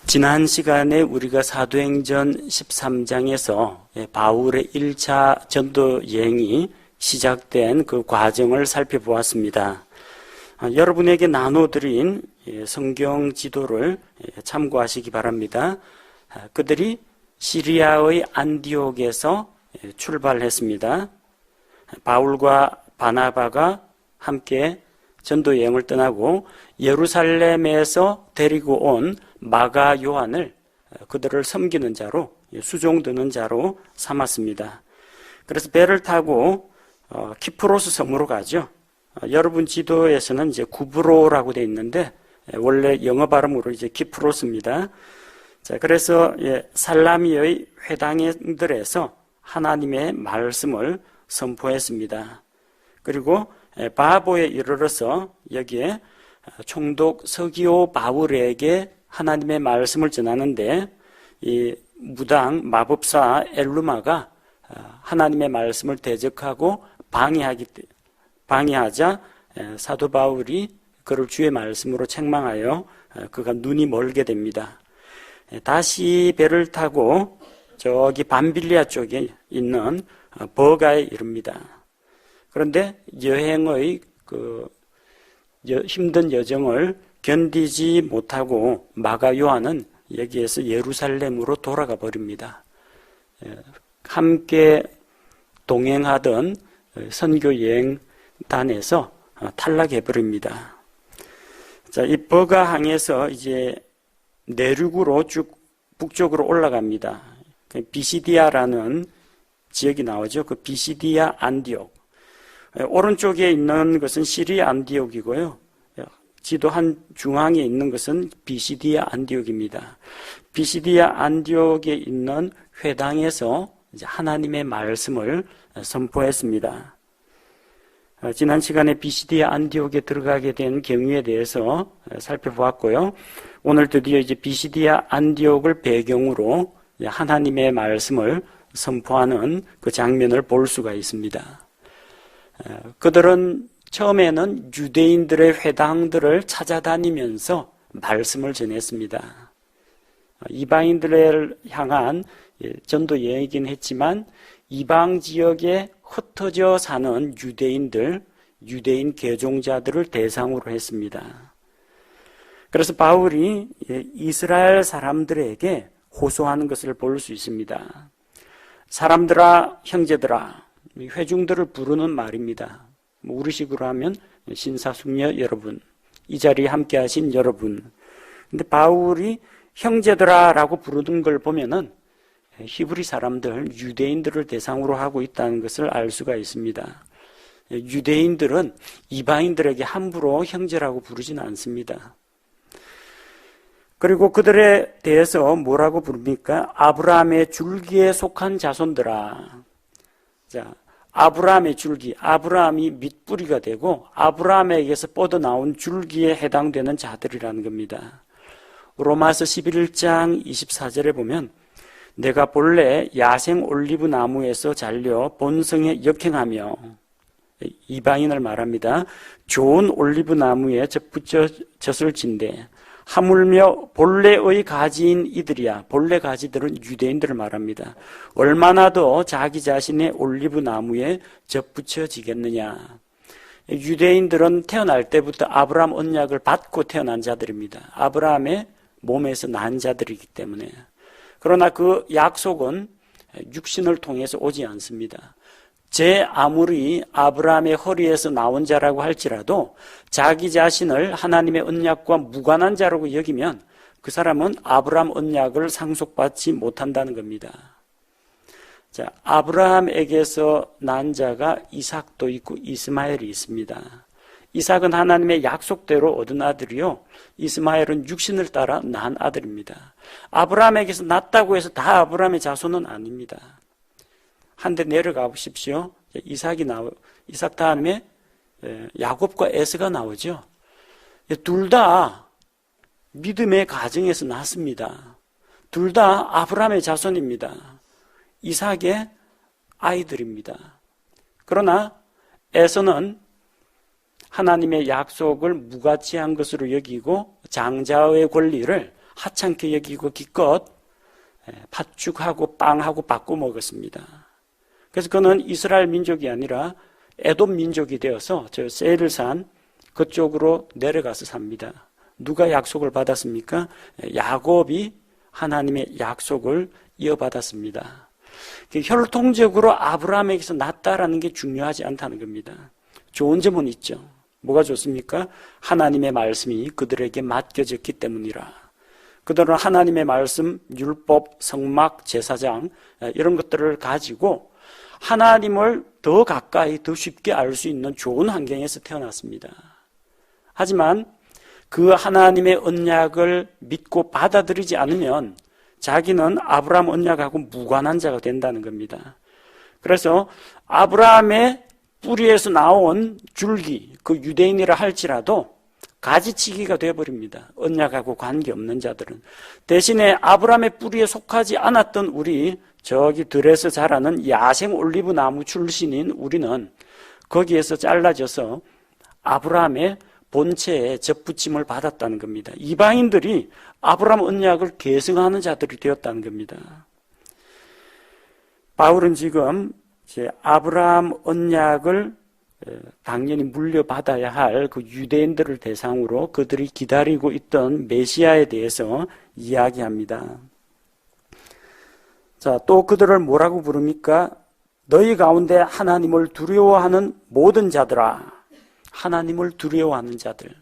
지난 시간에 우리가 사도행전 13장에서 바울의 1차 전도 여행이 시작된 그 과정을 살펴보았습니다. 여러분에게 나눠드린 성경 지도를 참고하시기 바랍니다. 그들이 시리아의 안디옥에서 출발했습니다. 바울과 바나바가 함께 전도 여행을 떠나고 예루살렘에서 데리고 온 마가 요한을 그들을 섬기는 자로, 수종드는 자로 삼았습니다. 그래서 배를 타고 키프로스 섬으로 가죠. 여러분 지도에서는 이제 구브로라고 되어 있는데 원래 영어 발음으로 이제 키프로스입니다. 자, 그래서 살라미의 회당들에서 하나님의 말씀을 선포했습니다. 그리고 바보에 이르러서 여기에 총독 서기오 바울에게 하나님의 말씀을 전하는데 이 무당 마법사 엘루마가 하나님의 말씀을 대적하고 방해하자 사도 바울이 그를 주의 말씀으로 책망하여 그가 눈이 멀게 됩니다. 다시 배를 타고 저기 밤빌리아 쪽에 있는 버가에 이릅니다. 그런데 여행의 힘든 여정을 견디지 못하고 마가 요한은 여기에서 예루살렘으로 돌아가 버립니다. 함께 동행하던 선교 여행단에서 탈락해 버립니다. 자, 이 버가항에서 이제 내륙으로 쭉 북쪽으로 올라갑니다. 비시디아라는 지역이 나오죠. 그 비시디아 안디옥. 오른쪽에 있는 것은 시리아 안디옥이고요. 지도 한 중앙에 있는 것은 비시디아 안디옥입니다. 비시디아 안디옥에 있는 회당에서 이제 하나님의 말씀을 선포했습니다. 지난 시간에 비시디아 안디옥에 들어가게 된 경위에 대해서 살펴보았고요. 오늘 드디어 이제 비시디아 안디옥을 배경으로 하나님의 말씀을 선포하는 그 장면을 볼 수가 있습니다. 그들은 처음에는 유대인들의 회당들을 찾아다니면서 말씀을 전했습니다. 이방인들을 향한 전도 여행이긴 했지만 이방 지역에 흩어져 사는 유대인 개종자들을 대상으로 했습니다. 그래서 바울이 이스라엘 사람들에게 호소하는 것을 볼 수 있습니다. 사람들아, 형제들아, 회중들을 부르는 말입니다. 우리식으로 하면 신사숙녀 여러분, 이 자리에 함께 하신 여러분. 근데 바울이 형제들아 라고 부르는 걸 보면은 히브리 사람들, 유대인들을 대상으로 하고 있다는 것을 알 수가 있습니다. 유대인들은 이방인들에게 함부로 형제라고 부르지는 않습니다. 그리고 그들에 대해서 뭐라고 부릅니까? 아브라함의 줄기에 속한 자손들아. 자, 아브라함의 줄기, 아브라함이 밑뿌리가 되고 아브라함에게서 뻗어나온 줄기에 해당되는 자들이라는 겁니다. 로마서 11장 24절에 보면 내가 본래 야생 올리브 나무에서 잘려 본성에 역행하며, 이방인을 말합니다. 좋은 올리브 나무에 접붙여 젖을 진대 하물며 본래의 가지인 이들이야. 본래 가지들은 유대인들을 말합니다. 얼마나 더 자기 자신의 올리브 나무에 접붙여지겠느냐. 유대인들은 태어날 때부터 아브라함 언약을 받고 태어난 자들입니다. 아브라함의 몸에서 난 자들이기 때문에. 그러나 그 약속은 육신을 통해서 오지 않습니다. 아무리 아브라함의 허리에서 나온 자라고 할지라도 자기 자신을 하나님의 언약과 무관한 자라고 여기면 그 사람은 아브라함 언약을 상속받지 못한다는 겁니다. 자, 아브라함에게서 난 자가 이삭도 있고 이스마엘이 있습니다. 이삭은 하나님의 약속대로 얻은 아들이요, 이스마엘은 육신을 따라 난 아들입니다. 아브라함에게서 났다고 해서 다 아브라함의 자손은 아닙니다. 한 대 내려가 보십시오. 이삭 다음에 야곱과 에서가 나오죠. 둘 다 믿음의 가정에서 났습니다. 둘 다 아브라함의 자손입니다. 이삭의 아이들입니다. 그러나 에서는 하나님의 약속을 무가치한 것으로 여기고 장자의 권리를 하찮게 여기고 기껏 팥죽하고 빵하고 바꿔 먹었습니다. 그래서 그는 이스라엘 민족이 아니라 에돔 민족이 되어서 저 세일산 그쪽으로 내려가서 삽니다. 누가 약속을 받았습니까? 야곱이 하나님의 약속을 이어받았습니다. 혈통적으로 아브라함에게서 났다라는 게 중요하지 않다는 겁니다. 좋은 점은 있죠. 뭐가 좋습니까? 하나님의 말씀이 그들에게 맡겨졌기 때문이라. 그들은 하나님의 말씀, 율법, 성막, 제사장 이런 것들을 가지고 하나님을 더 가까이 더 쉽게 알 수 있는 좋은 환경에서 태어났습니다. 하지만 그 하나님의 언약을 믿고 받아들이지 않으면 자기는 아브라함 언약하고 무관한 자가 된다는 겁니다. 그래서 아브라함의 뿌리에서 나온 줄기, 그 유대인이라 할지라도 가지치기가 되어버립니다. 언약하고 관계없는 자들은. 대신에 아브라함의 뿌리에 속하지 않았던 우리 저기 들에서 자라는 야생 올리브 나무 출신인 우리는 거기에서 잘라져서 아브라함의 본체에 접붙임을 받았다는 겁니다. 이방인들이 아브라함 언약을 계승하는 자들이 되었다는 겁니다. 바울은 지금 이제 아브라함 언약을 당연히 물려받아야 할 그 유대인들을 대상으로 그들이 기다리고 있던 메시아에 대해서 이야기합니다. 자, 또 그들을 뭐라고 부릅니까? 너희 가운데 하나님을 두려워하는 모든 자들아. 하나님을 두려워하는 자들.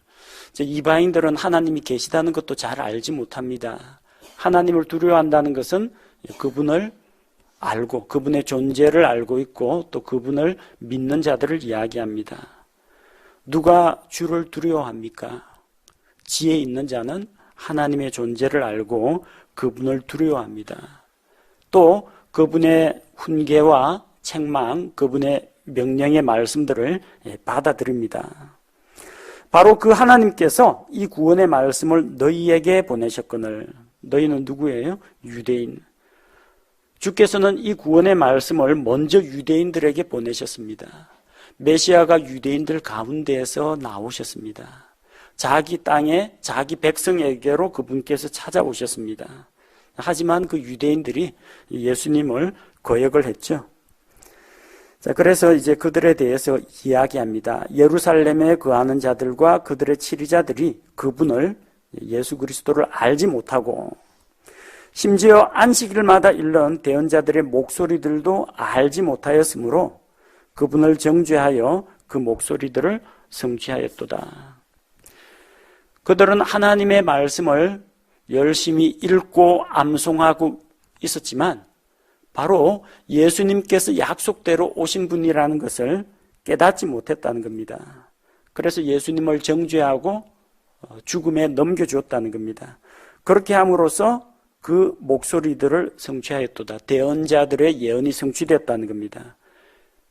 이방인들은 하나님이 계시다는 것도 잘 알지 못합니다. 하나님을 두려워한다는 것은 그분을 알고 그분의 존재를 알고 있고 또 그분을 믿는 자들을 이야기합니다. 누가 주를 두려워합니까? 지혜 있는 자는 하나님의 존재를 알고 그분을 두려워합니다. 또 그분의 훈계와 책망, 그분의 명령의 말씀들을 받아들입니다. 바로 그 하나님께서 이 구원의 말씀을 너희에게 보내셨거늘. 너희는 누구예요? 유대인. 주께서는 이 구원의 말씀을 먼저 유대인들에게 보내셨습니다. 메시아가 유대인들 가운데에서 나오셨습니다. 자기 땅에 자기 백성에게로 그분께서 찾아오셨습니다. 하지만 그 유대인들이 예수님을 거역을 했죠. 자, 그래서 이제 그들에 대해서 이야기합니다. 예루살렘에 거하는 자들과 그들의 치리자들이 그분을 예수 그리스도를 알지 못하고 심지어 안식일마다 일른 대언자들의 목소리들도 알지 못하였으므로 그분을 정죄하여 그 목소리들을 성취하였도다. 그들은 하나님의 말씀을 열심히 읽고 암송하고 있었지만 바로 예수님께서 약속대로 오신 분이라는 것을 깨닫지 못했다는 겁니다. 그래서 예수님을 정죄하고 죽음에 넘겨주었다는 겁니다. 그렇게 함으로써 그 목소리들을 성취하였도다. 대언자들의 예언이 성취되었다는 겁니다.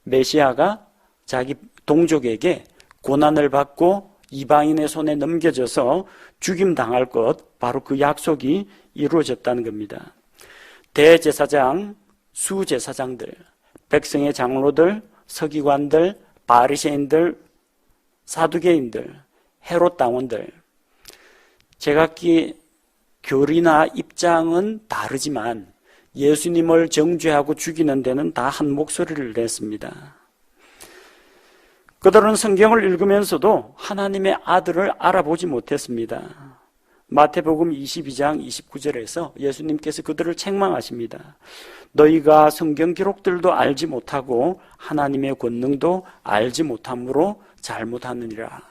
메시아가 자기 동족에게 고난을 받고 이방인의 손에 넘겨져서 죽임당할 것, 바로 그 약속이 이루어졌다는 겁니다. 대제사장, 수제사장들, 백성의 장로들, 서기관들, 바리새인들, 사두개인들, 헤롯 당원들, 제각기 교리나 입장은 다르지만 예수님을 정죄하고 죽이는 데는 다 한 목소리를 냈습니다. 그들은 성경을 읽으면서도 하나님의 아들을 알아보지 못했습니다. 마태복음 22장 29절에서 예수님께서 그들을 책망하십니다. 너희가 성경 기록들도 알지 못하고 하나님의 권능도 알지 못함으로 잘못하느니라.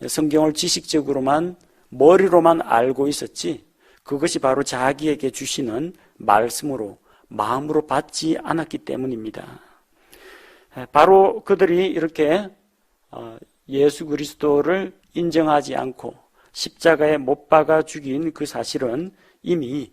성경을 지식적으로만 머리로만 알고 있었지 그것이 바로 자기에게 주시는 말씀으로 마음으로 받지 않았기 때문입니다. 바로 그들이 이렇게 예수 그리스도를 인정하지 않고 십자가에 못 박아 죽인 그 사실은 이미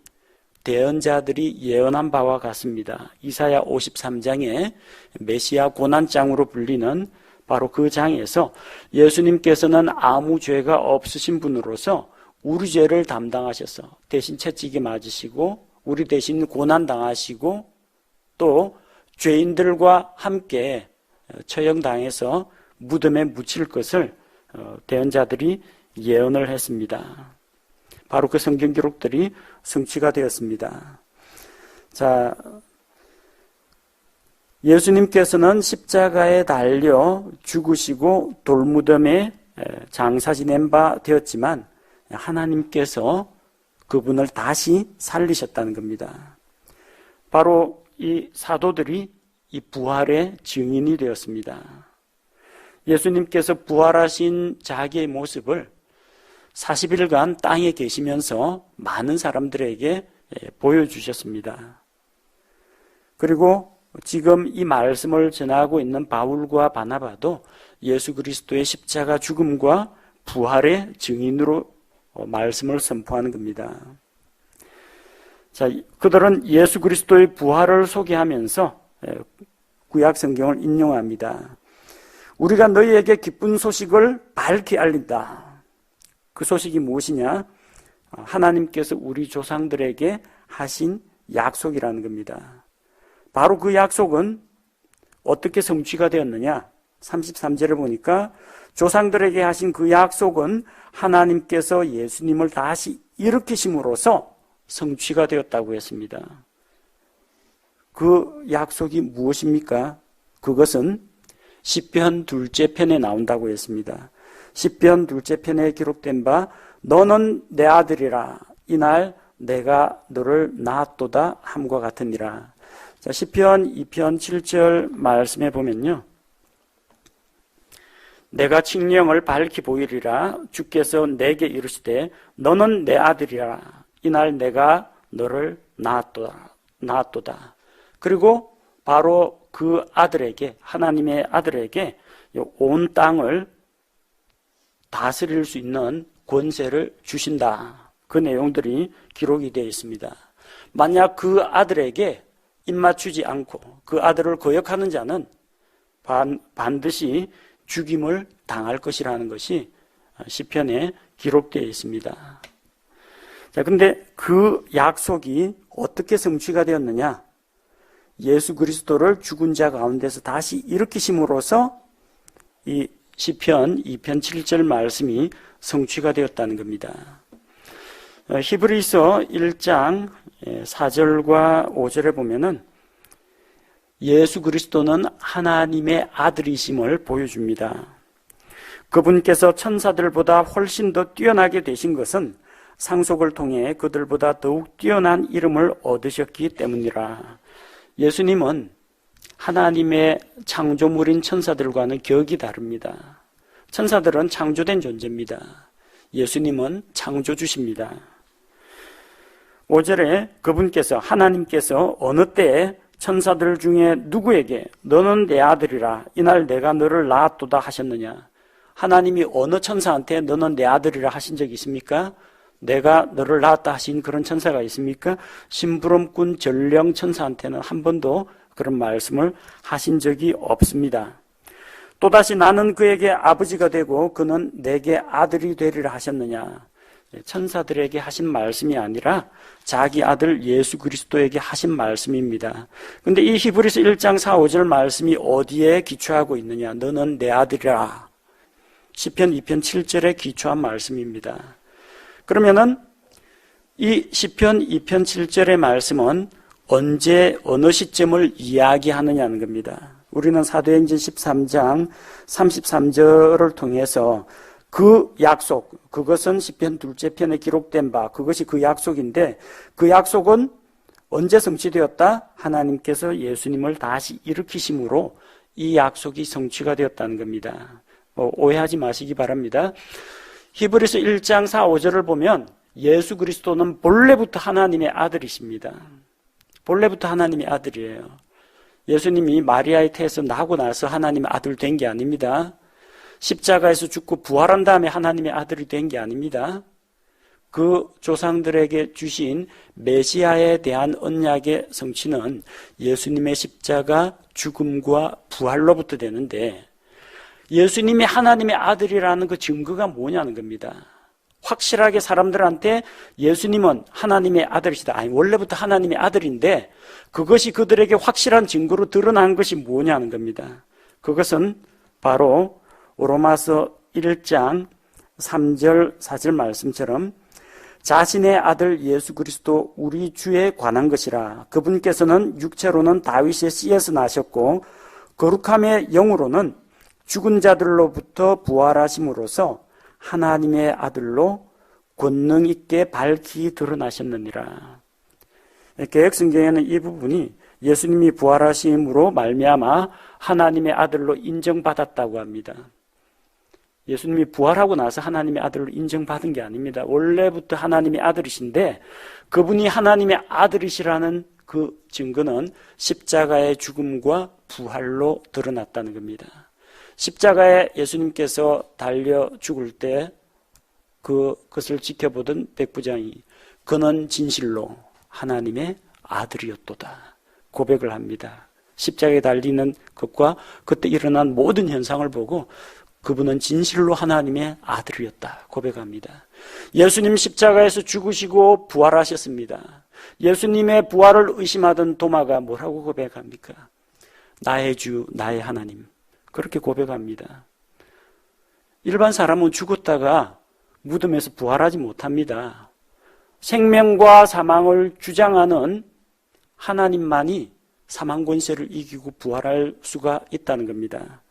대언자들이 예언한 바와 같습니다. 이사야 53장에 메시아 고난장으로 불리는 바로 그 장에서 예수님께서는 아무 죄가 없으신 분으로서 우리 죄를 담당하셔서 대신 채찍에 맞으시고 우리 대신 고난당하시고 또 죄인들과 함께 처형당해서 무덤에 묻힐 것을 대언자들이 예언을 했습니다. 바로 그 성경 기록들이 성취가 되었습니다. 자, 예수님께서는 십자가에 달려 죽으시고 돌무덤에 장사 지낸 바 되었지만 하나님께서 그분을 다시 살리셨다는 겁니다. 바로 이 사도들이 이 부활의 증인이 되었습니다. 예수님께서 부활하신 자기의 모습을 40일간 땅에 계시면서 많은 사람들에게 보여주셨습니다. 그리고 지금 이 말씀을 전하고 있는 바울과 바나바도 예수 그리스도의 십자가 죽음과 부활의 증인으로 말씀을 선포하는 겁니다. 자, 그들은 예수 그리스도의 부활을 소개하면서 구약 성경을 인용합니다. 우리가 너희에게 기쁜 소식을 밝히 알린다. 그 소식이 무엇이냐? 하나님께서 우리 조상들에게 하신 약속이라는 겁니다. 바로 그 약속은 어떻게 성취가 되었느냐? 33절을 보니까 조상들에게 하신 그 약속은 하나님께서 예수님을 다시 일으키심으로써 성취가 되었다고 했습니다. 그 약속이 무엇입니까? 그것은 시편 2째 편에 나온다고 했습니다. 시편 2째 편에 기록된 바 너는 내 아들이라 이날 내가 너를 낳았도다 함과 같으니라. 자, 시편 2편 7절 말씀에 보면요, 내가 칙령을 밝히 보이리라 주께서 내게 이르시되 너는 내 아들이라 이날 내가 너를 낳았도다. 그리고 바로 그 아들에게, 하나님의 아들에게 온 땅을 다스릴 수 있는 권세를 주신다. 그 내용들이 기록이 되어 있습니다. 만약 그 아들에게 입맞추지 않고 그 아들을 거역하는 자는 반드시 죽임을 당할 것이라는 것이 시편에 기록되어 있습니다. 자, 근데 그 약속이 어떻게 성취가 되었느냐? 예수 그리스도를 죽은 자 가운데서 다시 일으키심으로써 이 시편 2편 7절 말씀이 성취가 되었다는 겁니다. 히브리서 1장 4절과 5절에 보면은 예수 그리스도는 하나님의 아들이심을 보여줍니다. 그분께서 천사들보다 훨씬 더 뛰어나게 되신 것은 상속을 통해 그들보다 더욱 뛰어난 이름을 얻으셨기 때문이라. 예수님은 하나님의 창조물인 천사들과는 격이 다릅니다. 천사들은 창조된 존재입니다. 예수님은 창조주십니다. 5절에 그분께서, 하나님께서 어느 때에 천사들 중에 누구에게 너는 내 아들이라 이날 내가 너를 낳았도다 하셨느냐? 하나님이 어느 천사한테 너는 내 아들이라 하신 적이 있습니까? 내가 너를 낳았다 하신 그런 천사가 있습니까? 심부름꾼 전령 천사한테는 한 번도 그런 말씀을 하신 적이 없습니다. 또다시 나는 그에게 아버지가 되고 그는 내게 아들이 되리라 하셨느냐? 천사들에게 하신 말씀이 아니라 자기 아들 예수 그리스도에게 하신 말씀입니다. 그런데 이 히브리서 1장 4, 5절 말씀이 어디에 기초하고 있느냐? 너는 내 아들이라. 시편 2편 7절에 기초한 말씀입니다. 그러면은 이 시편 2편 7절의 말씀은 언제 어느 시점을 이야기하느냐는 겁니다. 우리는 사도행전 13장 33절을 통해서 그 약속, 그것은 시편 2째 편에 기록된 바, 그것이 그 약속인데 그 약속은 언제 성취되었다? 하나님께서 예수님을 다시 일으키심으로 이 약속이 성취가 되었다는 겁니다. 오해하지 마시기 바랍니다. 히브리서 1장 4, 5절을 보면 예수 그리스도는 본래부터 하나님의 아들이십니다. 본래부터 하나님의 아들이에요. 예수님이 마리아의 태에서 나고 나서 하나님의 아들 된 게 아닙니다. 십자가에서 죽고 부활한 다음에 하나님의 아들이 된 게 아닙니다. 그 조상들에게 주신 메시아에 대한 언약의 성취는 예수님의 십자가 죽음과 부활로부터 되는데 예수님이 하나님의 아들이라는 그 증거가 뭐냐는 겁니다. 확실하게 사람들한테 예수님은 하나님의 아들이시다. 아니, 원래부터 하나님의 아들인데 그것이 그들에게 확실한 증거로 드러난 것이 뭐냐는 겁니다. 그것은 바로 로마서 1장 3절 4절 말씀처럼 자신의 아들 예수 그리스도 우리 주에 관한 것이라. 그분께서는 육체로는 다윗의 씨에서 나셨고 거룩함의 영으로는 죽은 자들로부터 부활하심으로써 하나님의 아들로 권능 있게 밝히 드러나셨느니라. 개역성경에는 이 부분이 예수님이 부활하심으로 말미암아 하나님의 아들로 인정받았다고 합니다. 예수님이 부활하고 나서 하나님의 아들로 인정받은 게 아닙니다. 원래부터 하나님의 아들이신데 그분이 하나님의 아들이시라는 그 증거는 십자가의 죽음과 부활로 드러났다는 겁니다. 십자가에 예수님께서 달려 죽을 때 그것을 지켜보던 백부장이 그는 진실로 하나님의 아들이었도다 고백을 합니다. 십자가에 달리는 것과 그때 일어난 모든 현상을 보고 그분은 진실로 하나님의 아들이었다 고백합니다. 예수님 십자가에서 죽으시고 부활하셨습니다. 예수님의 부활을 의심하던 도마가 뭐라고 고백합니까? 나의 주, 나의 하나님. 그렇게 고백합니다. 일반 사람은 죽었다가 무덤에서 부활하지 못합니다. 생명과 사망을 주장하는 하나님만이 사망 권세를 이기고 부활할 수가 있다는 겁니다.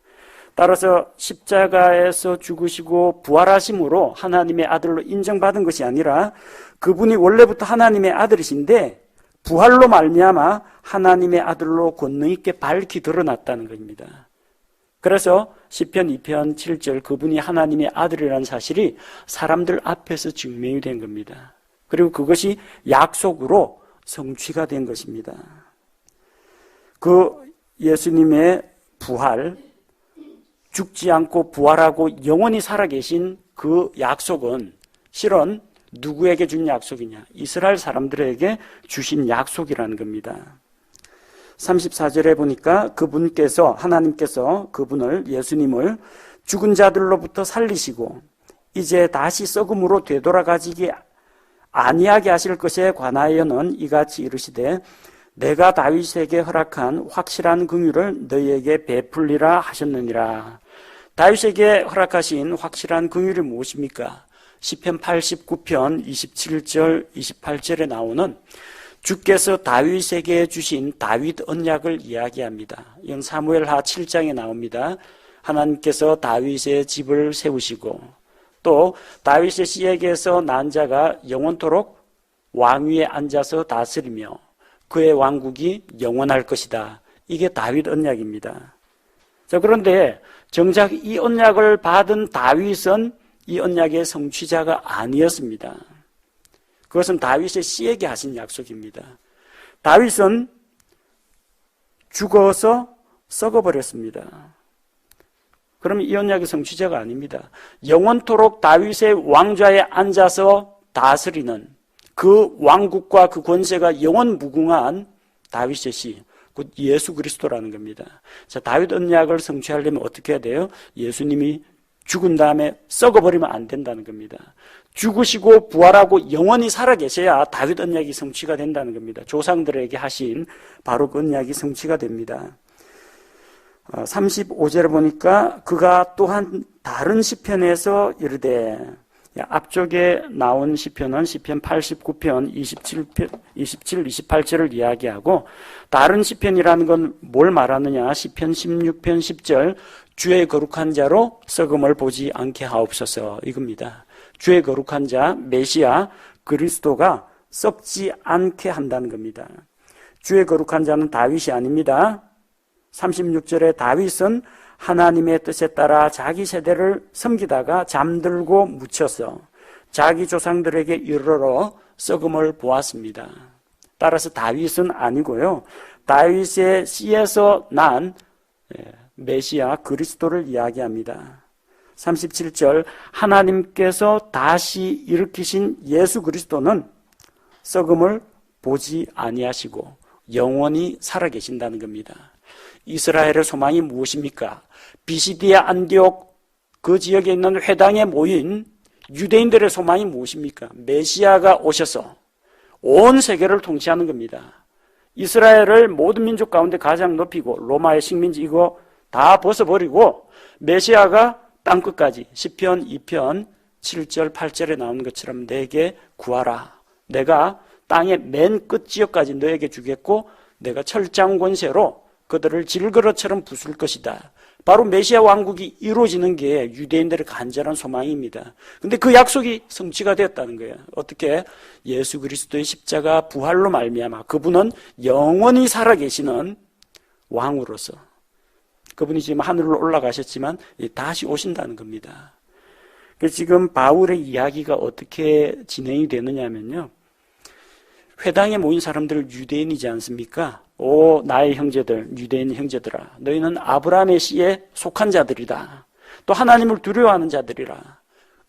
따라서 십자가에서 죽으시고 부활하심으로 하나님의 아들로 인정받은 것이 아니라 그분이 원래부터 하나님의 아들이신데 부활로 말미암아 하나님의 아들로 권능 있게 밝히 드러났다는 겁니다. 그래서 시편 2편 7절 그분이 하나님의 아들이라는 사실이 사람들 앞에서 증명이 된 겁니다. 그리고 그것이 약속으로 성취가 된 것입니다. 그 예수님의 부활, 죽지 않고 부활하고 영원히 살아계신 그 약속은 실은 누구에게 준 약속이냐? 이스라엘 사람들에게 주신 약속이라는 겁니다. 34절에 보니까 그분께서 하나님께서 그분을 예수님을 죽은 자들로부터 살리시고 이제 다시 썩음으로 되돌아가지기 아니하게 하실 것에 관하여는 이같이 이르시되 내가 다윗에게 허락한 확실한 긍휼을 너희에게 베풀리라 하셨느니라. 다윗에게 허락하신 확실한 긍휼이 무엇입니까? 시편 89편 27절 28절에 나오는 주께서 다윗에게 주신 다윗 언약을 이야기합니다. 이건 사무엘하 7장에 나옵니다. 하나님께서 다윗의 집을 세우시고 또 다윗의 씨에게서 난 자가 영원토록 왕위에 앉아서 다스리며 그의 왕국이 영원할 것이다. 이게 다윗 언약입니다. 자, 그런데 정작 이 언약을 받은 다윗은 이 언약의 성취자가 아니었습니다. 그것은 다윗의 씨에게 하신 약속입니다. 다윗은 죽어서 썩어버렸습니다. 그러면 이 언약의 성취자가 아닙니다. 영원토록 다윗의 왕좌에 앉아서 다스리는 그 왕국과 그 권세가 영원 무궁한 다윗의 씨, 곧 예수 그리스도라는 겁니다. 자, 다윗 언약을 성취하려면 어떻게 해야 돼요? 예수님이 죽은 다음에 썩어버리면 안 된다는 겁니다. 죽으시고 부활하고 영원히 살아계셔야 다윗 언약이 성취가 된다는 겁니다. 조상들에게 하신 바로 그 언약이 성취가 됩니다. 35절에 보니까 그가 또한 다른 시편에서 이르되, 앞쪽에 나온 시편은 시편 89편 27, 28절을 이야기하고 다른 시편이라는 건 뭘 말하느냐? 시편 16편 10절 주의 거룩한 자로 썩음을 보지 않게 하옵소서 이겁니다. 주의 거룩한 자 메시아 그리스도가 썩지 않게 한다는 겁니다. 주의 거룩한 자는 다윗이 아닙니다. 36절에 다윗은 하나님의 뜻에 따라 자기 세대를 섬기다가 잠들고 묻혀서 자기 조상들에게 이르러 썩음을 보았습니다. 따라서 다윗은 아니고요. 다윗의 씨에서 난 메시아 그리스도를 이야기합니다. 37절 하나님께서 다시 일으키신 예수 그리스도는 썩음을 보지 아니하시고 영원히 살아계신다는 겁니다. 이스라엘의 소망이 무엇입니까? 비시디아 안디옥 그 지역에 있는 회당에 모인 유대인들의 소망이 무엇입니까? 메시아가 오셔서 온 세계를 통치하는 겁니다. 이스라엘을 모든 민족 가운데 가장 높이고 로마의 식민지 이거 다 벗어버리고 메시아가 땅끝까지 시편 2편 7절, 8절에 나오는 것처럼 내게 구하라. 내가 땅의 맨 끝 지역까지 너에게 주겠고 내가 철장 권세로 그들을 질그릇처럼 부술 것이다. 바로 메시아 왕국이 이루어지는 게 유대인들의 간절한 소망입니다. 근데 그 약속이 성취가 되었다는 거예요. 어떻게? 예수 그리스도의 십자가 부활로 말미암아 그분은 영원히 살아계시는 왕으로서, 그분이 지금 하늘로 올라가셨지만 다시 오신다는 겁니다. 그래서 지금 바울의 이야기가 어떻게 진행이 되느냐면요, 회당에 모인 사람들 유대인이지 않습니까? 오 나의 형제들, 유대인 형제들아, 너희는 아브라함의 씨에 속한 자들이다. 또 하나님을 두려워하는 자들이라.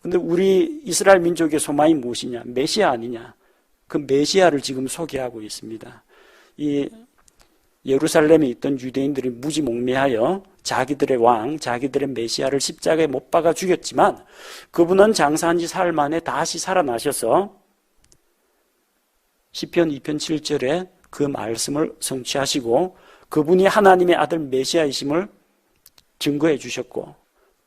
근데 우리 이스라엘 민족의 소망이 무엇이냐? 메시아 아니냐? 그 메시아를 지금 소개하고 있습니다. 이 예루살렘에 있던 유대인들이 무지몽매하여 자기들의 왕, 자기들의 메시아를 십자가에 못 박아 죽였지만 그분은 장사한 지 사흘 만에 다시 살아나셔서 시편 2편 7절에 그 말씀을 성취하시고 그분이 하나님의 아들 메시아이심을 증거해 주셨고,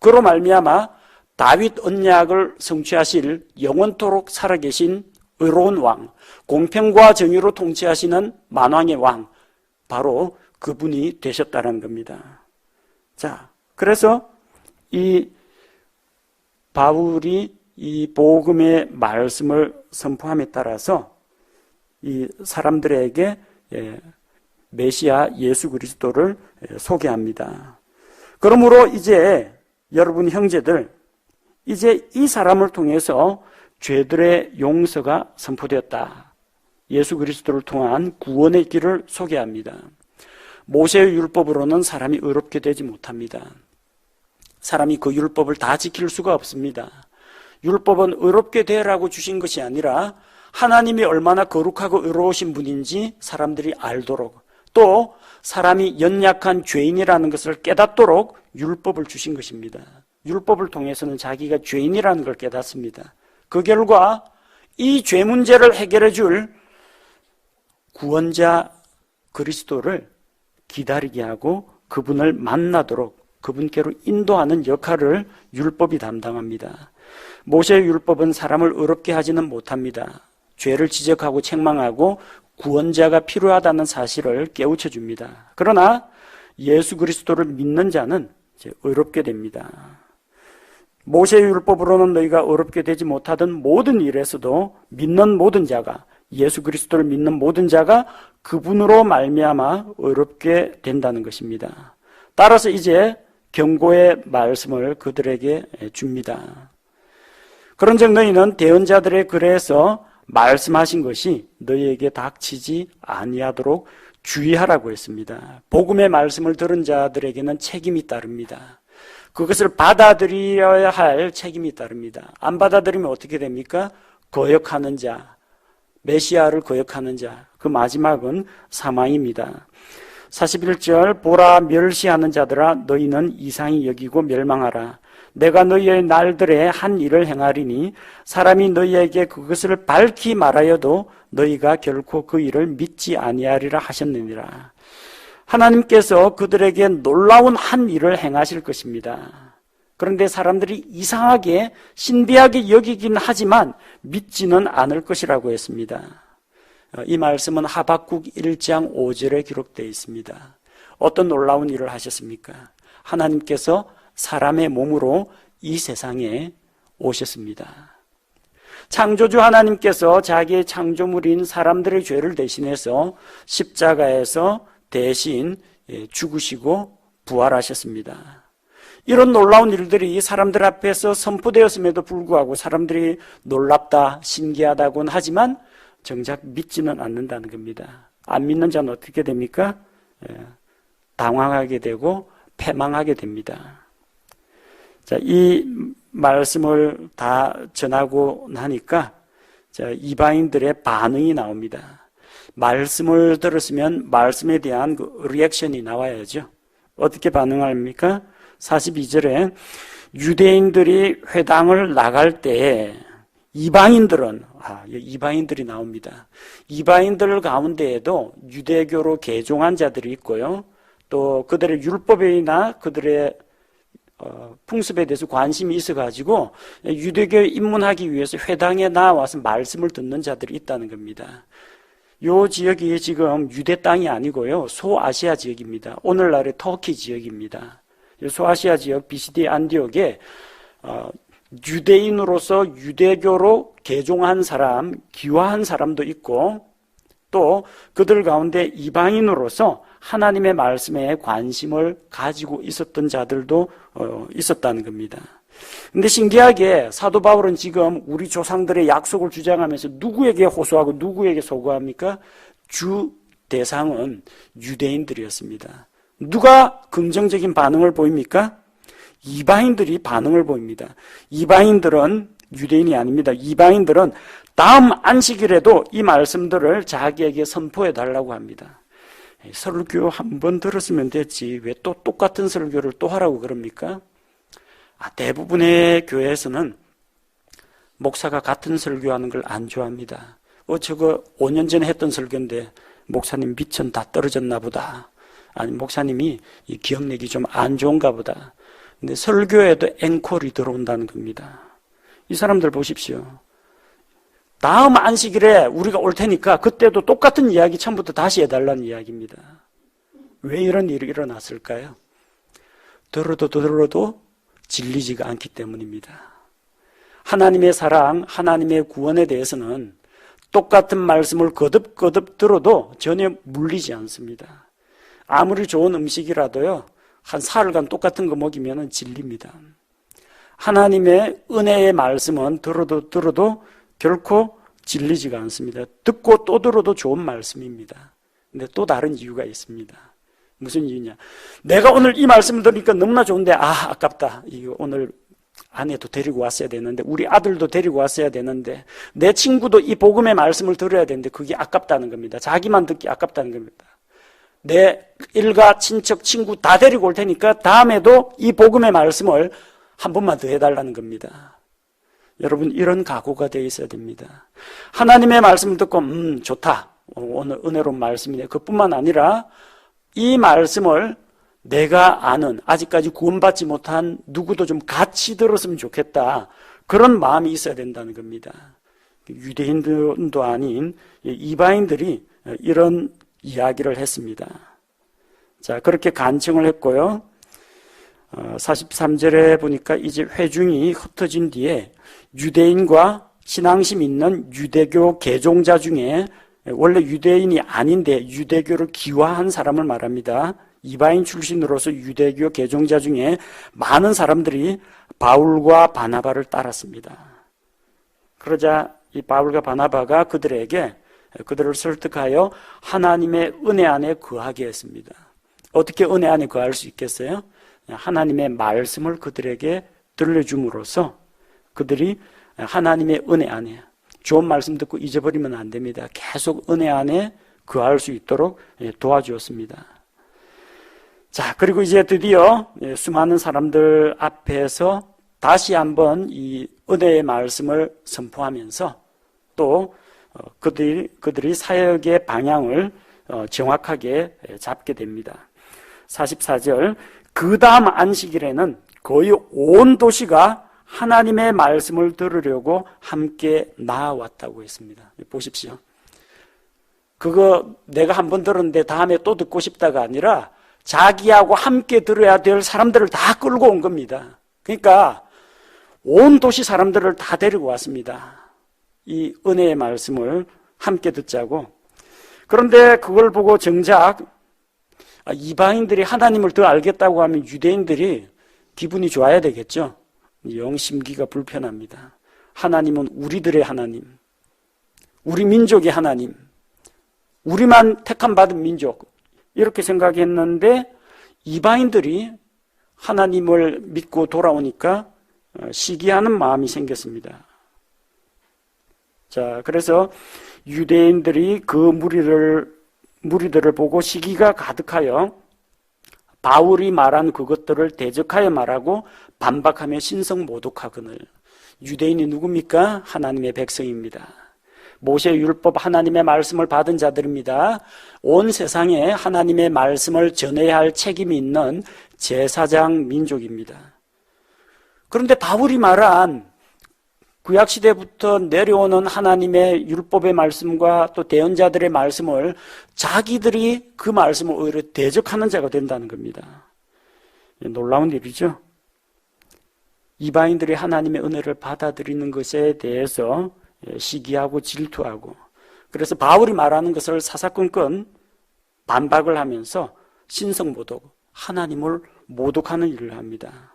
그로 말미암아 다윗 언약을 성취하실 영원토록 살아계신 의로운 왕, 공평과 정의로 통치하시는 만왕의 왕, 바로 그분이 되셨다는 겁니다. 자, 그래서 이 바울이 이 복음의 말씀을 선포함에 따라서 이 사람들에게 메시아 예수 그리스도를 소개합니다. 그러므로 이제 여러분 형제들, 이제 이 사람을 통해서 죄들의 용서가 선포되었다. 예수 그리스도를 통한 구원의 길을 소개합니다. 모세의 율법으로는 사람이 의롭게 되지 못합니다. 사람이 그 율법을 다 지킬 수가 없습니다. 율법은 의롭게 되라고 주신 것이 아니라 하나님이 얼마나 거룩하고 의로우신 분인지 사람들이 알도록, 또 사람이 연약한 죄인이라는 것을 깨닫도록 율법을 주신 것입니다. 율법을 통해서는 자기가 죄인이라는 걸 깨닫습니다. 그 결과 이 죄 문제를 해결해 줄 구원자 그리스도를 기다리게 하고 그분을 만나도록 그분께로 인도하는 역할을 율법이 담당합니다. 모세의 율법은 사람을 의롭게 하지는 못합니다. 죄를 지적하고 책망하고 구원자가 필요하다는 사실을 깨우쳐 줍니다. 그러나 예수 그리스도를 믿는 자는 이제 의롭게 됩니다. 모세의 율법으로는 너희가 의롭게 되지 못하던 모든 일에서도 믿는 모든 자가, 예수 그리스도를 믿는 모든 자가 그분으로 말미암아 의롭게 된다는 것입니다. 따라서 이제 경고의 말씀을 그들에게 줍니다. 그런즉 너희는 대언자들의 글에서 말씀하신 것이 너희에게 닥치지 아니하도록 주의하라고 했습니다. 복음의 말씀을 들은 자들에게는 책임이 따릅니다. 그것을 받아들여야 할 책임이 따릅니다. 안 받아들이면 어떻게 됩니까? 거역하는 자, 메시아를 거역하는 자, 그 마지막은 사망입니다. 41절, 보라 멸시하는 자들아 너희는 이상히 여기고 멸망하라. 내가 너희의 날들에 한 일을 행하리니 사람이 너희에게 그것을 밝히 말하여도 너희가 결코 그 일을 믿지 아니하리라 하셨느니라. 하나님께서 그들에게 놀라운 한 일을 행하실 것입니다. 그런데 사람들이 이상하게 신비하게 여기긴 하지만 믿지는 않을 것이라고 했습니다. 이 말씀은 하박국 1장 5절에 기록되어 있습니다. 어떤 놀라운 일을 하셨습니까? 하나님께서 사람의 몸으로 이 세상에 오셨습니다. 창조주 하나님께서 자기의 창조물인 사람들의 죄를 대신해서 십자가에서 대신 죽으시고 부활하셨습니다. 이런 놀라운 일들이 사람들 앞에서 선포되었음에도 불구하고 사람들이 놀랍다, 신기하다고는 하지만 정작 믿지는 않는다는 겁니다. 안 믿는 자는 어떻게 됩니까? 당황하게 되고 패망하게 됩니다. 자, 이 말씀을 다 전하고 나니까 이방인들의 반응이 나옵니다. 말씀을 들었으면 말씀에 대한 그 리액션이 나와야죠. 어떻게 반응합니까? 42절에 유대인들이 회당을 나갈 때에 이방인들은, 이방인들이 나옵니다. 이방인들 가운데에도 유대교로 개종한 자들이 있고요. 또 그들의 율법이나 그들의 풍습에 대해서 관심이 있어가지고 유대교에 입문하기 위해서 회당에 나와서 말씀을 듣는 자들이 있다는 겁니다. 요 지역이 지금 유대 땅이 아니고요, 소아시아 지역입니다. 오늘날의 터키 지역입니다. 소아시아 지역 BCD 안디옥에 유대인으로서 유대교로 개종한 사람, 기화한 사람도 있고, 또 그들 가운데 이방인으로서 하나님의 말씀에 관심을 가지고 있었던 자들도 있었다는 겁니다. 근데 신기하게 사도 바울은 지금 우리 조상들의 약속을 주장하면서 누구에게 호소하고 누구에게 소구합니까? 주 대상은 유대인들이었습니다. 누가 긍정적인 반응을 보입니까? 이방인들이 반응을 보입니다. 이방인들은 유대인이 아닙니다. 이방인들은 다음 안식일에도 이 말씀들을 자기에게 선포해 달라고 합니다. 설교 한 번 들었으면 됐지 왜 또 똑같은 설교를 또 하라고 그럽니까? 대부분의 교회에서는 목사가 같은 설교하는 걸 안 좋아합니다. 저거 5년 전에 했던 설교인데 목사님 미천 다 떨어졌나 보다. 아니 목사님이 이 기억력이 좀 안 좋은가 보다. 근데 설교에도 앵콜이 들어온다는 겁니다. 이 사람들 보십시오. 다음 안식일에 우리가 올 테니까 그때도 똑같은 이야기 처음부터 다시 해달라는 이야기입니다. 왜 이런 일이 일어났을까요? 들어도 질리지가 않기 때문입니다. 하나님의 사랑, 하나님의 구원에 대해서는 똑같은 말씀을 거듭거듭 들어도 전혀 물리지 않습니다. 아무리 좋은 음식이라도요, 한 사흘간 똑같은 거 먹이면 질립니다. 하나님의 은혜의 말씀은 들어도 결코 질리지가 않습니다. 듣고 또 들어도 좋은 말씀입니다. 근데 또 다른 이유가 있습니다. 무슨 이유냐? 내가 오늘 이 말씀을 들으니까 너무나 좋은데 아깝다. 이거 오늘 아내도 데리고 왔어야 되는데 우리 아들도 데리고 왔어야 되는데 내 친구도 이 복음의 말씀을 들어야 되는데 그게 아깝다는 겁니다. 자기만 듣기 아깝다는 겁니다. 내 일가, 친척, 친구 다 데리고 올 테니까 다음에도 이 복음의 말씀을 한 번만 더 해달라는 겁니다. 여러분 이런 각오가 되어 있어야 됩니다. 하나님의 말씀을 듣고 좋다. 오늘 은혜로운 말씀이네. 그뿐만 아니라 이 말씀을 내가 아는 아직까지 구원받지 못한 누구도 좀 같이 들었으면 좋겠다. 그런 마음이 있어야 된다는 겁니다. 유대인도 아닌 이방인들이 이런 이야기를 했습니다. 자, 그렇게 간청을 했고요. 43절에 보니까 이제 회중이 흩어진 뒤에 유대인과 신앙심 있는 유대교 개종자 중에 원래 유대인이 아닌데 유대교를 기화한 사람을 말합니다. 이방인 출신으로서 유대교 개종자 중에 많은 사람들이 바울과 바나바를 따랐습니다. 그러자 이 바울과 바나바가 그들을 설득하여 하나님의 은혜 안에 거하게 했습니다. 어떻게 은혜 안에 거할 수 있겠어요? 하나님의 말씀을 그들에게 들려줌으로써 그들이 하나님의 은혜 안에 좋은 말씀 듣고 잊어버리면 안 됩니다. 계속 은혜 안에 거할 수 있도록 도와주었습니다. 자, 그리고 이제 드디어 수많은 사람들 앞에서 다시 한번 이 은혜의 말씀을 선포하면서 또 그들이 사역의 방향을 정확하게 잡게 됩니다. 44절, 그 다음 안식일에는 거의 온 도시가 하나님의 말씀을 들으려고 함께 나아왔다고 했습니다. 보십시오. 그거 내가 한번 들었는데 다음에 또 듣고 싶다가 아니라 자기하고 함께 들어야 될 사람들을 다 끌고 온 겁니다. 그러니까 온 도시 사람들을 다 데리고 왔습니다. 이 은혜의 말씀을 함께 듣자고. 그런데 그걸 보고 정작 이방인들이 하나님을 더 알겠다고 하면 유대인들이 기분이 좋아야 되겠죠. 영 심기가 불편합니다. 하나님은 우리들의 하나님, 우리 민족의 하나님, 우리만 택함 받은 민족, 이렇게 생각했는데 이방인들이 하나님을 믿고 돌아오니까 시기하는 마음이 생겼습니다. 자, 그래서 유대인들이 그 무리들을 보고 시기가 가득하여 바울이 말한 그것들을 대적하여 말하고 반박하며 신성모독하거늘. 유대인이 누굽니까? 하나님의 백성입니다. 모세의 율법 하나님의 말씀을 받은 자들입니다. 온 세상에 하나님의 말씀을 전해야 할 책임이 있는 제사장 민족입니다. 그런데 바울이 말한 구약시대부터 내려오는 하나님의 율법의 말씀과 또 대언자들의 말씀을 자기들이 그 말씀을 오히려 대적하는 자가 된다는 겁니다. 놀라운 일이죠. 이방인들이 하나님의 은혜를 받아들이는 것에 대해서 시기하고 질투하고, 그래서 바울이 말하는 것을 사사건건 반박을 하면서 신성모독, 하나님을 모독하는 일을 합니다.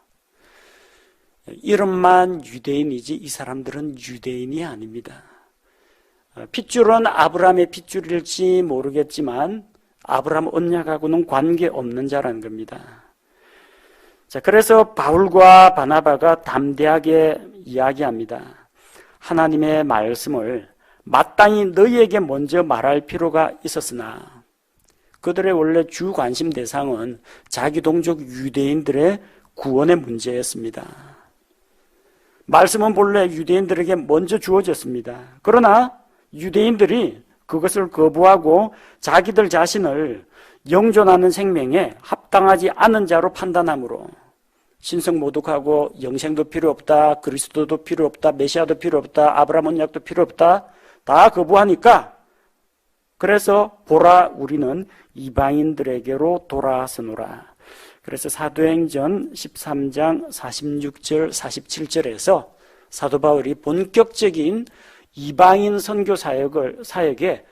이름만 유대인이지 이 사람들은 유대인이 아닙니다. 핏줄은 아브라함의 핏줄일지 모르겠지만 아브라함 언약하고는 관계없는 자라는 겁니다. 자, 그래서 바울과 바나바가 담대하게 이야기합니다. 하나님의 말씀을 마땅히 너희에게 먼저 말할 필요가 있었으나 그들의 원래 주 관심 대상은 자기 동족 유대인들의 구원의 문제였습니다. 말씀은 본래 유대인들에게 먼저 주어졌습니다. 그러나 유대인들이 그것을 거부하고 자기들 자신을 영존하는 생명에 합당하지 않은 자로 판단함으로 신성모독하고 영생도 필요 없다, 그리스도도 필요 없다, 메시아도 필요 없다, 아브라함 언약도 필요 없다, 다 거부하니까 그래서 보라 우리는 이방인들에게로 돌아서노라. 그래서 사도행전 13장 46절 47절에서 사도 바울이 본격적인 이방인 선교 사역에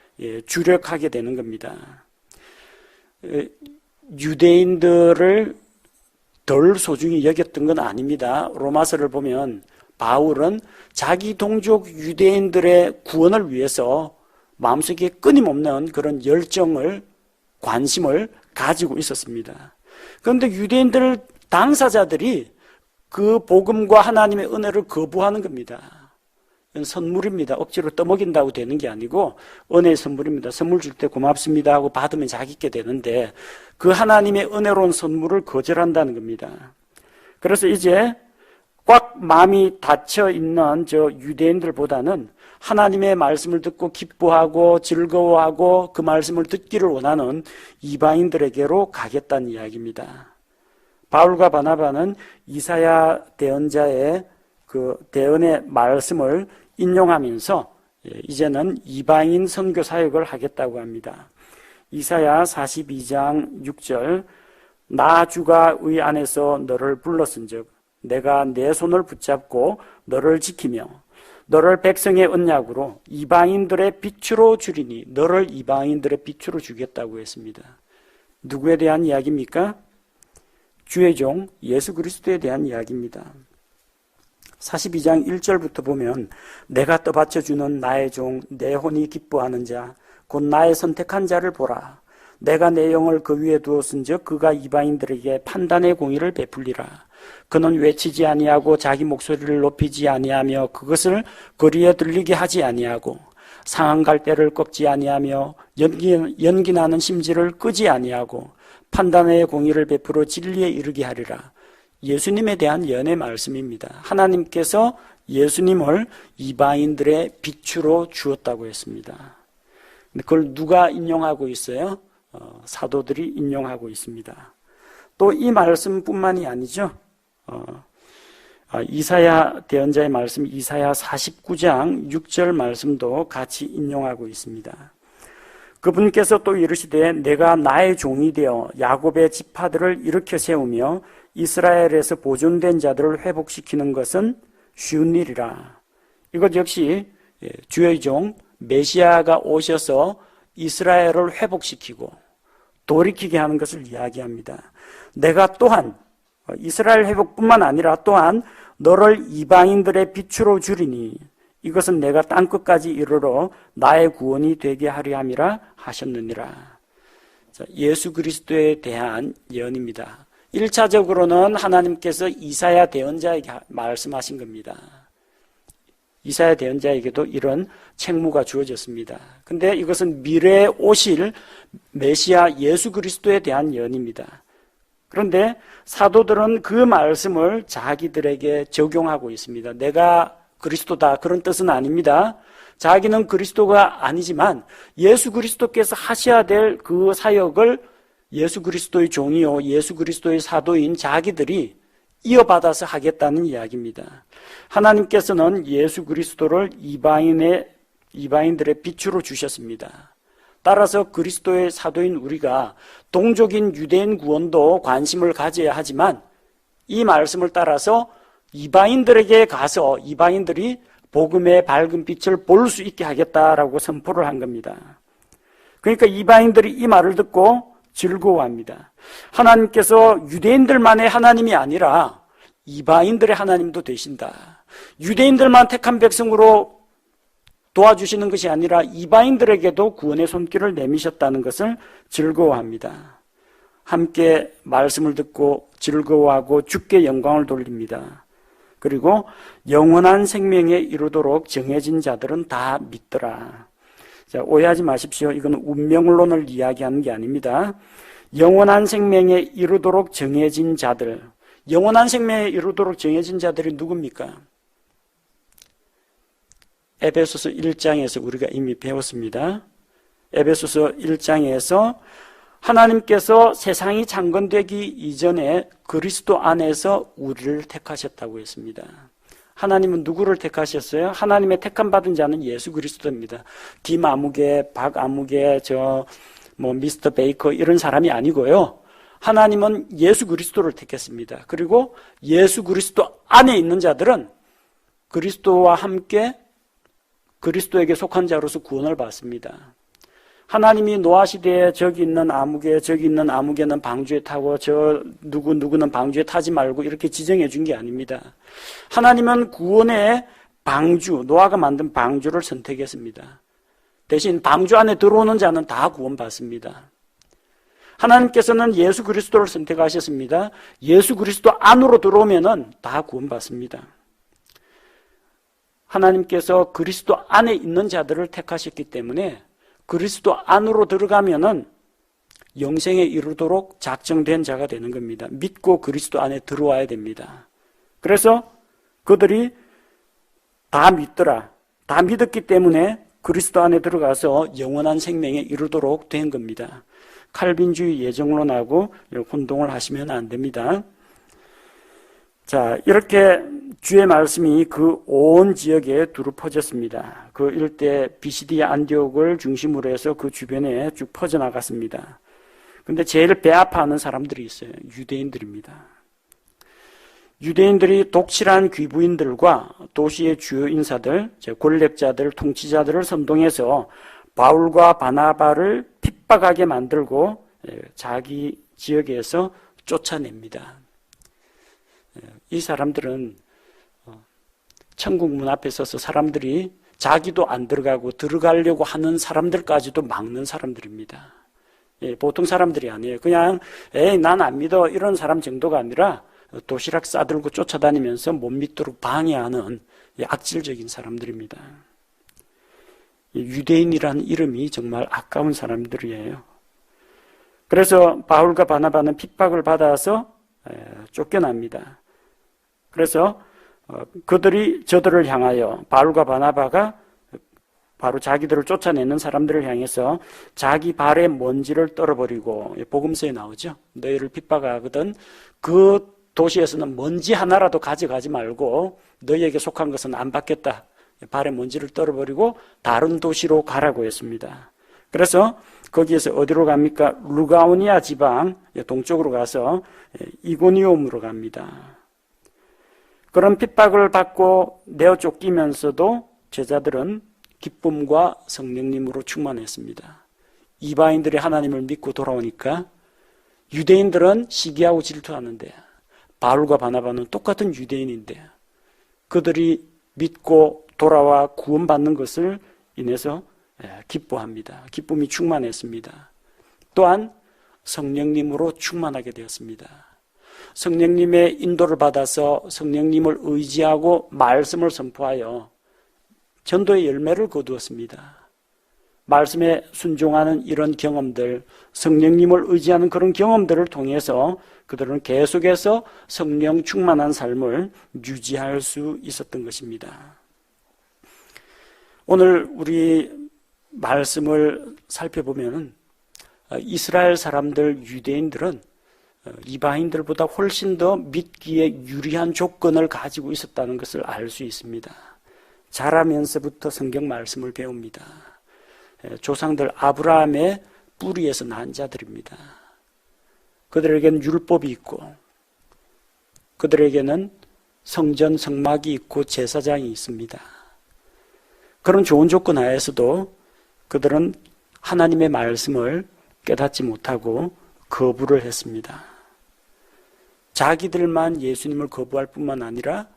주력하게 되는 겁니다. 유대인들을 덜 소중히 여겼던 건 아닙니다. 로마서를 보면 바울은 자기 동족 유대인들의 구원을 위해서 마음속에 끊임없는 그런 열정을, 관심을 가지고 있었습니다. 그런데 유대인들 당사자들이 그 복음과 하나님의 은혜를 거부하는 겁니다. 이건 선물입니다. 억지로 떠먹인다고 되는 게 아니고 은혜의 선물입니다. 선물 줄 때 고맙습니다 하고 받으면 자기 게 되는데 그 하나님의 은혜로운 선물을 거절한다는 겁니다. 그래서 이제 꽉 마음이 닫혀 있는 저 유대인들보다는 하나님의 말씀을 듣고 기뻐하고 즐거워하고 그 말씀을 듣기를 원하는 이방인들에게로 가겠다는 이야기입니다. 바울과 바나바는 이사야 대언자의 그 대언의 말씀을 인용하면서 이제는 이방인 선교 사역을 하겠다고 합니다. 이사야 42장 6절 나 주가 의 안에서 너를 불렀은즉 내가 내 손을 붙잡고 너를 지키며 너를 백성의 언약으로 이방인들의 빛으로 주리니 너를 이방인들의 빛으로 주겠다고 했습니다. 누구에 대한 이야기입니까? 주의 종 예수 그리스도에 대한 이야기입니다. 42장 1절부터 보면 내가 떠받쳐주는 나의 종 내 혼이 기뻐하는 자 곧 나의 선택한 자를 보라. 내가 내 영을 그 위에 두었은즉 그가 이방인들에게 판단의 공의를 베풀리라. 그는 외치지 아니하고 자기 목소리를 높이지 아니하며 그것을 거리에 들리게 하지 아니하고 상한 갈대를 꺾지 아니하며 연기나는 심지를 끄지 아니하고 판단의 공의를 베풀어 진리에 이르게 하리라. 예수님에 대한 연의 말씀입니다. 하나님께서 예수님을 이방인들의 빛으로 주었다고 했습니다. 그걸 누가 인용하고 있어요? 사도들이 인용하고 있습니다. 또 이 말씀뿐만이 아니죠. 이사야 대언자의 말씀 이사야 49장 6절 말씀도 같이 인용하고 있습니다. 그분께서 또 이르시되 내가 나의 종이 되어 야곱의 지파들을 일으켜 세우며 이스라엘에서 보존된 자들을 회복시키는 것은 쉬운 일이라. 이것 역시 주의 종 메시아가 오셔서 이스라엘을 회복시키고 돌이키게 하는 것을 이야기합니다. 내가 또한 이스라엘 회복뿐만 아니라 또한 너를 이방인들의 빛으로 주리니 이것은 내가 땅끝까지 이르러 나의 구원이 되게 하려 함이라 하셨느니라. 예수 그리스도에 대한 예언입니다. 1차적으로는 하나님께서 이사야 대언자에게 말씀하신 겁니다. 이사야 대언자에게도 이런 책무가 주어졌습니다. 근데 이것은 미래에 오실 메시아 예수 그리스도에 대한 예언입니다. 그런데 사도들은 그 말씀을 자기들에게 적용하고 있습니다. 내가 그리스도다 그런 뜻은 아닙니다. 자기는 그리스도가 아니지만 예수 그리스도께서 하셔야 될 그 사역을 예수 그리스도의 종이요 예수 그리스도의 사도인 자기들이 이어받아서 하겠다는 이야기입니다. 하나님께서는 예수 그리스도를 이방인들의 빛으로 주셨습니다. 따라서 그리스도의 사도인 우리가 동족인 유대인 구원도 관심을 가져야 하지만 이 말씀을 따라서 이방인들에게 가서 이방인들이 복음의 밝은 빛을 볼 수 있게 하겠다라고 선포를 한 겁니다. 그러니까 이방인들이 이 말을 듣고 즐거워합니다. 하나님께서 유대인들만의 하나님이 아니라 이방인들의 하나님도 되신다. 유대인들만 택한 백성으로 도와주시는 것이 아니라 이방인들에게도 구원의 손길을 내미셨다는 것을 즐거워합니다. 함께 말씀을 듣고 즐거워하고 주께 영광을 돌립니다. 그리고 영원한 생명에 이르도록 정해진 자들은 다 믿더라. 자, 오해하지 마십시오. 이건 운명론을 이야기하는 게 아닙니다. 영원한 생명에 이르도록 정해진 자들. 영원한 생명에 이르도록 정해진 자들이 누굽니까? 에베소서 1장에서 우리가 이미 배웠습니다. 에베소서 1장에서 하나님께서 세상이 창건되기 이전에 그리스도 안에서 우리를 택하셨다고 했습니다. 하나님은 누구를 택하셨어요? 하나님의 택함 받은 자는 예수 그리스도입니다. 김아무개, 박아무개, 미스터 베이커 이런 사람이 아니고요. 하나님은 예수 그리스도를 택했습니다. 그리고 예수 그리스도 안에 있는 자들은 그리스도와 함께 그리스도에게 속한 자로서 구원을 받습니다. 하나님이 노아 시대에 저기 있는 아무개는 방주에 타고 누구는 방주에 타지 말고 이렇게 지정해 준 게 아닙니다. 하나님은 구원의 방주, 노아가 만든 방주를 선택했습니다. 대신 방주 안에 들어오는 자는 다 구원받습니다. 하나님께서는 예수 그리스도를 선택하셨습니다. 예수 그리스도 안으로 들어오면은 다 구원받습니다. 하나님께서 그리스도 안에 있는 자들을 택하셨기 때문에 그리스도 안으로 들어가면은 영생에 이르도록 작정된 자가 되는 겁니다. 믿고 그리스도 안에 들어와야 됩니다. 그래서 그들이 다 믿더라. 다 믿었기 때문에 그리스도 안에 들어가서 영원한 생명에 이르도록 된 겁니다. 칼빈주의 예정론하고 혼동을 하시면 안 됩니다. 자, 이렇게 주의 말씀이 그 온 지역에 두루 퍼졌습니다. 그 일대 비시디 안디옥을 중심으로 해서 그 주변에 쭉 퍼져나갔습니다. 근데 제일 배 아파하는 사람들이 있어요. 유대인들입니다. 유대인들이 독실한 귀부인들과 도시의 주요 인사들, 권력자들, 통치자들을 선동해서 바울과 바나바를 핍박하게 만들고 자기 지역에서 쫓아냅니다. 이 사람들은 천국 문 앞에 서서 사람들이 자기도 안 들어가고 들어가려고 하는 사람들까지도 막는 사람들입니다. 보통 사람들이 아니에요. 그냥 난 안 믿어 이런 사람 정도가 아니라 도시락 싸들고 쫓아다니면서 못 믿도록 방해하는 악질적인 사람들입니다. 유대인이라는 이름이 정말 아까운 사람들이에요. 그래서 바울과 바나바는 핍박을 받아서 쫓겨납니다. 그래서 그들이 저들을 향하여 바울과 바나바가 바로 자기들을 쫓아내는 사람들을 향해서 자기 발에 먼지를 떨어버리고, 복음서에 나오죠. 너희를 핍박하거든 그 도시에서는 먼지 하나라도 가져가지 말고 너희에게 속한 것은 안 받겠다. 발에 먼지를 떨어버리고 다른 도시로 가라고 했습니다. 그래서 거기에서 어디로 갑니까? 루가오니아 지방 동쪽으로 가서 이고니움으로 갑니다. 그런 핍박을 받고 내어 쫓기면서도 제자들은 기쁨과 성령님으로 충만했습니다. 이방인들이 하나님을 믿고 돌아오니까 유대인들은 시기하고 질투하는데 바울과 바나바는 똑같은 유대인인데 그들이 믿고 돌아와 구원받는 것을 인해서 기뻐합니다. 기쁨이 충만했습니다. 또한 성령님으로 충만하게 되었습니다. 성령님의 인도를 받아서 성령님을 의지하고 말씀을 선포하여 전도의 열매를 거두었습니다. 말씀에 순종하는 이런 경험들, 성령님을 의지하는 그런 경험들을 통해서 그들은 계속해서 성령 충만한 삶을 유지할 수 있었던 것입니다. 오늘 우리 말씀을 살펴보면 이스라엘 사람들, 유대인들은 이방인들보다 훨씬 더 믿기에 유리한 조건을 가지고 있었다는 것을 알 수 있습니다. 자라면서부터 성경 말씀을 배웁니다. 조상들 아브라함의 뿌리에서 난 자들입니다. 그들에게는 율법이 있고 그들에게는 성전, 성막이 있고 제사장이 있습니다. 그런 좋은 조건 하에서도 그들은 하나님의 말씀을 깨닫지 못하고 거부를 했습니다. 자기들만 예수님을 거부할 뿐만 아니라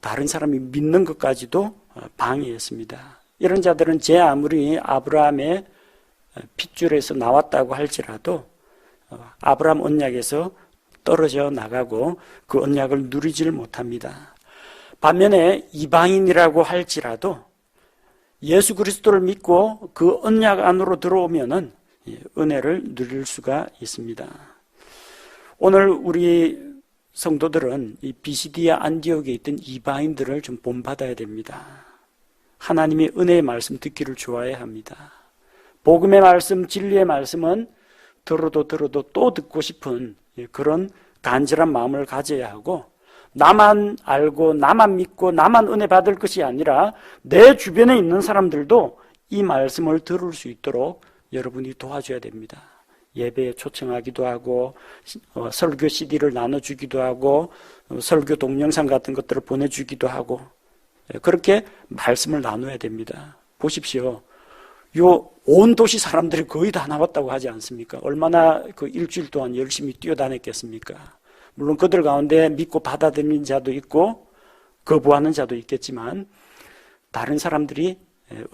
다른 사람이 믿는 것까지도 방해했습니다. 이런 자들은 제 아무리 아브라함의 핏줄에서 나왔다고 할지라도 아브라함 언약에서 떨어져 나가고 그 언약을 누리지를 못합니다. 반면에 이방인이라고 할지라도 예수 그리스도를 믿고 그 언약 안으로 들어오면은 은혜를 누릴 수가 있습니다. 오늘 우리 성도들은 이 비시디아 안디옥에 있던 이방인들을 좀 본받아야 됩니다. 하나님의 은혜의 말씀 듣기를 좋아해야 합니다. 복음의 말씀, 진리의 말씀은 들어도 또 듣고 싶은 그런 간절한 마음을 가져야 하고, 나만 알고 나만 믿고 나만 은혜 받을 것이 아니라 내 주변에 있는 사람들도 이 말씀을 들을 수 있도록 여러분이 도와줘야 됩니다. 예배에 초청하기도 하고 설교 CD를 나눠주기도 하고 설교 동영상 같은 것들을 보내주기도 하고 그렇게 말씀을 나눠야 됩니다. 보십시오. 요 온 도시 사람들이 거의 다 나왔다고 하지 않습니까? 얼마나 그 일주일 동안 열심히 뛰어다녔겠습니까? 물론 그들 가운데 믿고 받아들이는 자도 있고 거부하는 자도 있겠지만 다른 사람들이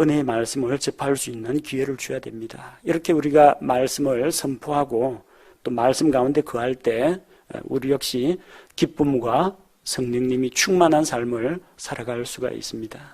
은혜의 말씀을 접할 수 있는 기회를 줘야 됩니다. 이렇게 우리가 말씀을 선포하고 또 말씀 가운데 거할 때 우리 역시 기쁨과 성령님이 충만한 삶을 살아갈 수가 있습니다.